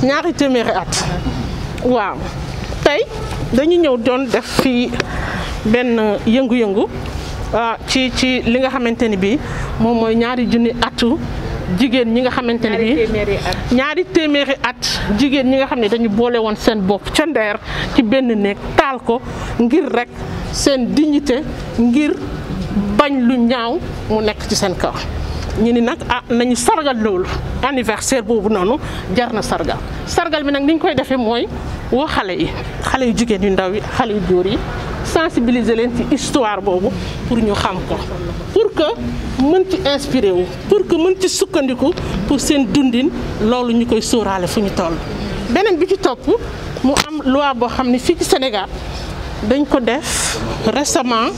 ñaari téeméeri at waaw tey dañu ñëw doon def fii benn yëngu-yëngu ci li nga xamante ni bii moom mooy ñaari junni atu jigéen ñi nga xamante ne bii ñaari téeméeri at jigéen ñi nga xam ne dañu boole woon seen bopp ca ndeer ci benn néeg taal ko ngir rek seen dignité ngir bañ lu ñaaw mu nekk ci seen kaw ñu ni nag nañu sargal loolu anniversaire boobu noonu jar na sargal bi nag ni ñu koy defee mooy woo xale yu jigéen yu ndaw yi xale yu góor yi sensibiliser leen ci histoire boobu pour ñu xam ko pour que mën ci inspiré wu pour que mën ci sukkandiku pour seen dundin loolu ñu koy sóoraale fu ñu toll. beneen bi ci topp mu am loi boo xam ne fii ci Sénégal dañ ko def récemment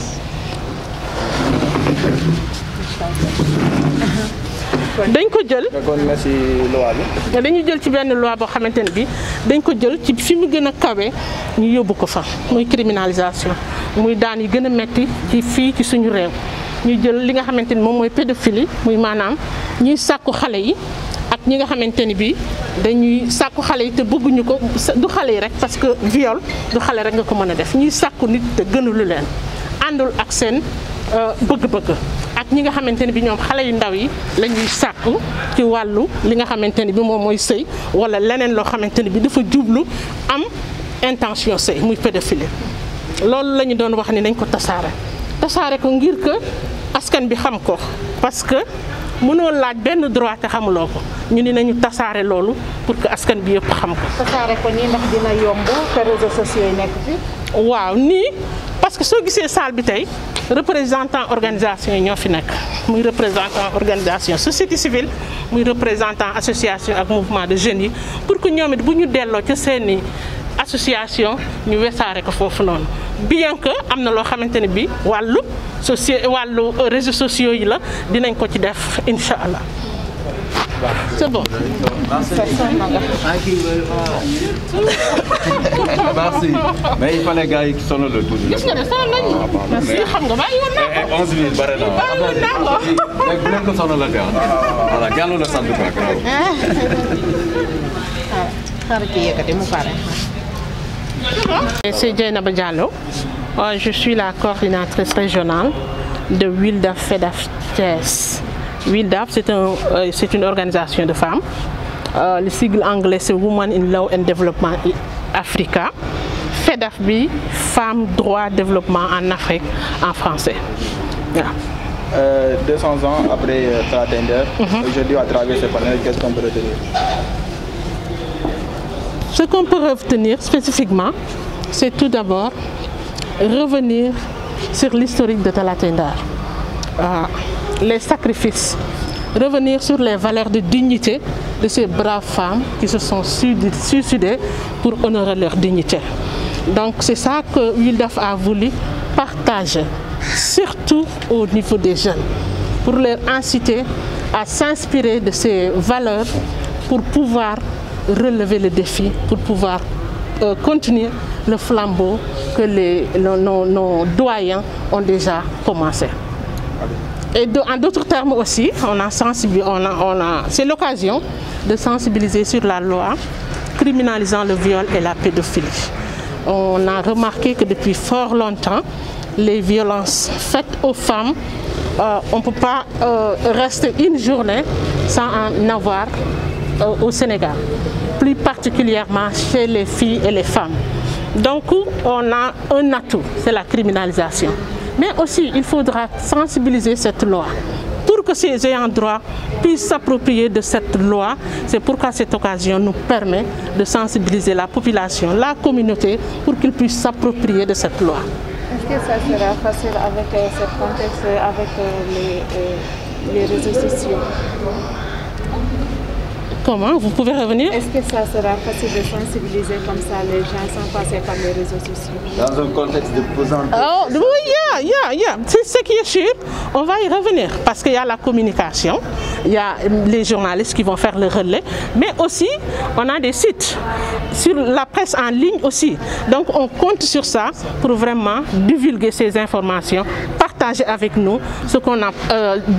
dañ ko jël dañu jël ci benn loi boo xamante ne bi dañ ko jël ci fi mu gën a kawe ñu yóbbu ko fa muy criminalisation muy daan yi gën a metti ci fii ci suñu réew ñu jël li nga xamante ni moom mooy pédophilie muy maanaam ñuy sàkku xale yi ak ñi nga xamante ni bi dañuy sàkku xale yi te bëgguñu ko du xale yi rek parce que viol du xale rek nga ko mën a def ñuy sàkku nit te gënalu leen àndul ak seen bëgg-bëgg ak ñi nga xamante ni bi ñoom xale yu ndaw yi la ñuy sàkku ci wàllu li nga xamante ni bi moom mooy sëy wala leneen loo xamante ni bi dafa jublu am intention sëy muy pédophilie loolu la ñu doon wax ni nañ ko tasaare ko ngir que askan bi xam ko parce que mënoo laaj benn droit te xamuloo ko ñu ni nañu tasaare loolu pour que askan bi yëpp xam ko. tasaare ko nii ndax dina yomb te réseaux sociaux yi nekk fi. waaw nii parce que soo gisee salle bi tey représentant organisation yi ñoo fi nekk muy représentant organisation société civile muy représentant association ak mouvement de jeunes yi pour que ñoom it bu ñu delloo ca seeni association ñu wesaare ko foofu noonu bien que am na loo xamante ne bi wàllu réseaux sociaux yi la dinañ ko ci def incha allah. C'est bon. Merci. Merci. Mais il fallait gars qui sont le tout. Gis nga ne sonal nañu. Merci xam nga bàyyi woon naa ko. 11 000 bare na. bàyyi woon naa ko. Léegi bu leen ko sonal la gars. Voilà Diallo la sant quoi grave. xaaral ci yëkkati mu pare. C'est Dieynaba Diallo. Je suis la coordinatrice régionale de WILDAF FEDAF Thiès. WILDAF, c'est une organisation de femmes. Le sigle anglais, c'est Women in Law and Development Africa. FEDAF, Femmes, Droit, Développement en Afrique, en français. Voilà. 200 ans après Talatender, aujourd'hui à travers ce panel, qu'est-ce qu'on peut retenir? Ce qu'on peut retenir spécifiquement, c'est tout d'abord revenir sur l'historique de Talatender. Les sacrifices, revenir sur les valeurs de dignité de ces braves femmes qui se sont suicidées pour honorer leur dignité. Donc c'est ça que WILDAF a voulu partager, surtout au niveau des jeunes, pour leur inciter à s'inspirer de ces valeurs pour pouvoir relever le défi, pour pouvoir continuer le flambeau que nos doyens ont déjà commencé. Et en d'autres termes aussi, c'est l'occasion de sensibiliser sur la loi criminalisant le viol et la pédophilie. On a remarqué que depuis fort longtemps, les violences faites aux femmes, on ne peut pas rester une journée sans en avoir au Sénégal, plus particulièrement chez les filles et les femmes. Donc on a un atout, c'est la criminalisation. Mais aussi, il faudra sensibiliser cette loi pour que ces ayants droit puissent s'approprier de cette loi. C'est pourquoi cette occasion nous permet de sensibiliser la population, la communauté, pour qu'ils puissent s'approprier de cette loi. Est-ce que ça sera facile avec ce contexte, avec les réseaux sociaux? Comment? Vous pouvez revenir? Est-ce que ça sera facile de sensibiliser comme ça les gens sans passer par les réseaux sociaux? Dans un contexte de pesant. Oh, oui, yeah. C'est ce qui est sûr. On va y revenir parce qu'il y a la communication, il y a les journalistes qui vont faire le relais, mais aussi on a des sites sur la presse en ligne aussi. Donc on compte sur ça pour vraiment divulguer ces informations, partager partager avec nous ce qu'on a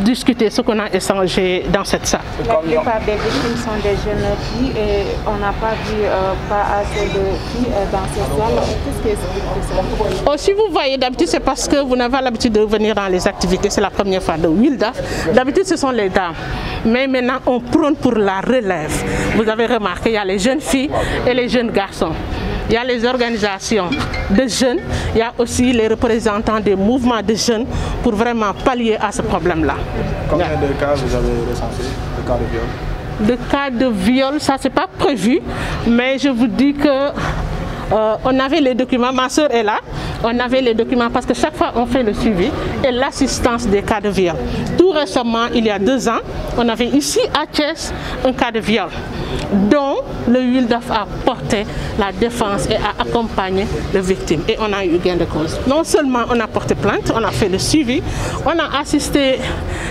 discuté, ce qu'on a échangé dans cette salle. La plupart des victimes sont des jeunes filles et on n'a pas vu pas assez de filles dans cette salle. Qu'est-ce qui explique ça? Oh, si vous voyez, d'habitude c'est parce que vous n'avez pas l'habitude de venir dans les activités, c'est la première fois de WILDAF. D'habitude ce sont les dames, mais maintenant on prône pour la relève. Vous avez remarqué, il y a les jeunes filles et les jeunes garçons. Il y a les organisations de jeunes, il y a aussi les représentants des mouvements de jeunes pour vraiment pallier à ce problème-là. Combien de cas vous avez recensés, de cas de viol? De cas de viol, ça c'est pas prévu, mais je vous dis que on avait les documents, ma soeur est là, on avait les documents parce que chaque fois on fait le suivi et l'assistance des cas de viol. Tout récemment, il y a 2 ans, on avait ici à Thiès un cas de viol dont le WILDAF a porté la défense et a accompagné les victimes et on a eu gain de cause. Non seulement on a porté plainte, on a fait le suivi, on a assisté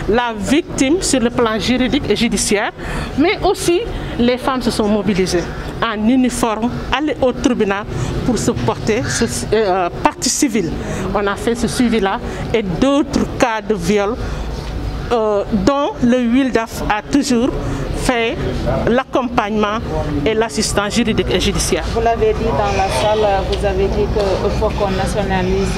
la victime sur le plan juridique et judiciaire, mais aussi les femmes se sont mobilisées en uniforme, aller au tribunal pour se porter partie civile. On a fait ce suivi-là et d'autres cas de viol dont le WILDAF a toujours fait l'accompagnement et l'assistance juridique et judiciaire. Vous l'avez dit dans la salle, vous avez dit qu'il faut qu'on nationalise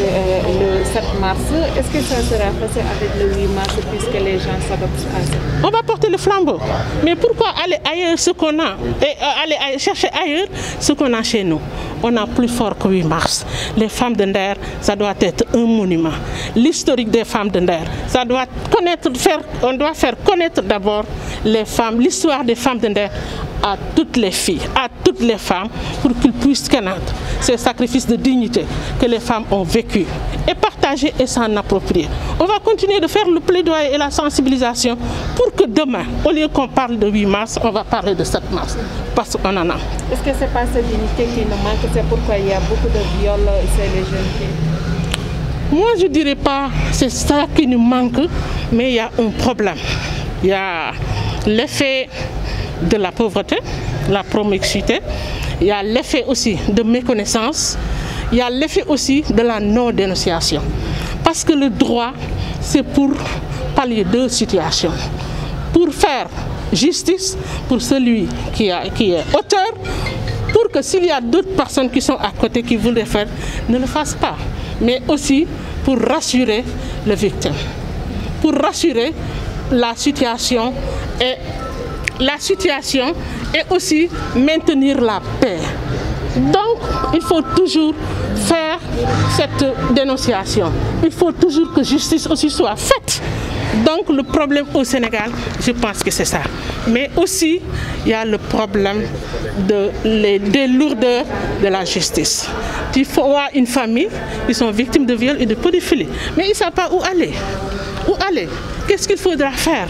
le 7 mars. Est-ce que ça sera fait avec le 8 mars puisque les gens s'adoptent à ça? On va porter le flambeau. Mais pourquoi aller ailleurs ce qu'on a et aller chercher ailleurs ce qu'on a chez nous? On a plus fort que 8 mars. Les femmes de Nder, ça doit être un monument. L'historique des femmes de Nder, ça doit on doit faire connaître d'abord les femmes, l'histoire des femmes de Nder à toutes les filles, à toutes les femmes, pour qu'ils puissent connaître ces sacrifices de dignité que les femmes ont vécu et partager et s'en approprier. On va continuer de faire le plaidoyer et la sensibilisation pour que demain, au lieu qu'on parle de 8 mars, on va parler de 7 mars, parce qu'on en a. Est-ce que c'est pas cette dignité qui nous manque? C'est pourquoi il y a beaucoup de viols chez les jeunes filles? Moi, je ne dirais pas c'est ça qui nous manque, mais il y a un problème. Il y a l'effet de la pauvreté, la promiscuité, il y a l'effet aussi de méconnaissance, il y a l'effet aussi de la non-dénonciation. Parce que le droit, c'est pour pallier 2 situations. Pour faire justice pour celui qui est auteur, pour que s'il y a d'autres personnes qui sont à côté qui voudraient faire, ne le fassent pas. Mais aussi pour rassurer les victimes, pour rassurer la situation et aussi maintenir la paix. Donc, il faut toujours faire cette dénonciation. Il faut toujours que justice aussi soit faite. Donc, le problème au Sénégal, je pense que c'est ça. Mais aussi, il y a le problème des lourdeurs de la justice. Il faut avoir une famille qui sont victimes de viol et de pédophilie. Mais ils ne savent pas où aller. Où aller? Qu'est-ce qu'il faudra faire?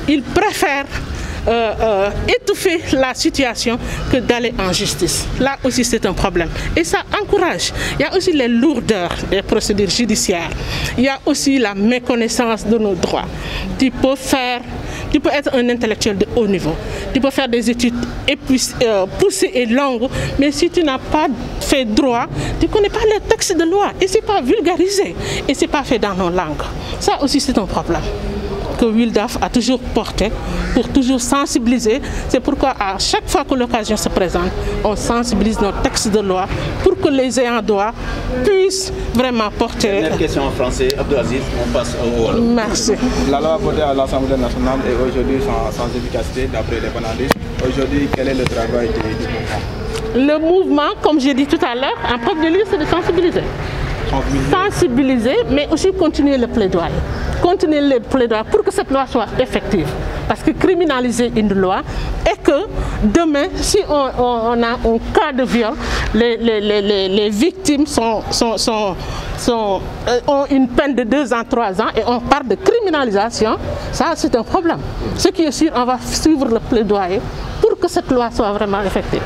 Ils préfèrent étouffer la situation que d'aller en justice. Là aussi c'est un problème. Et ça encourage. Il y a aussi les lourdeurs des procédures judiciaires. Il y a aussi la méconnaissance de nos droits. Tu peux être un intellectuel de haut niveau. Tu peux faire des études poussées et longues, mais si tu n'as pas fait droit, tu ne connais pas les textes de loi. Et ce n'est pas vulgarisé. Et ce n'est pas fait dans nos langues. Ça aussi c'est un problème que WILDAF a toujours porté pour toujours sensibiliser. C'est pourquoi à chaque fois que l'occasion se présente, on sensibilise nos textes de loi pour que les ayants droit puissent vraiment porter. Dernière question en français, Abdelaziz, on passe au Wolof. Merci. La loi votée à l'Assemblée nationale est aujourd'hui sans efficacité d'après les analystes. Aujourd'hui, quel est le travail du mouvement? Le mouvement, comme j'ai dit tout à l'heure, en premier lieu, c'est de sensibiliser. Sensibiliser, mais aussi continuer le plaidoyer. Continuer le plaidoyer pour que cette loi soit effective. Parce que criminaliser une loi et que demain, si on a un cas de viol, les victimes ont une peine de 2 ans, 3 ans et on parle de criminalisation, ça c'est un problème. Ce qui est sûr, on va suivre le plaidoyer pour que cette loi soit vraiment effective.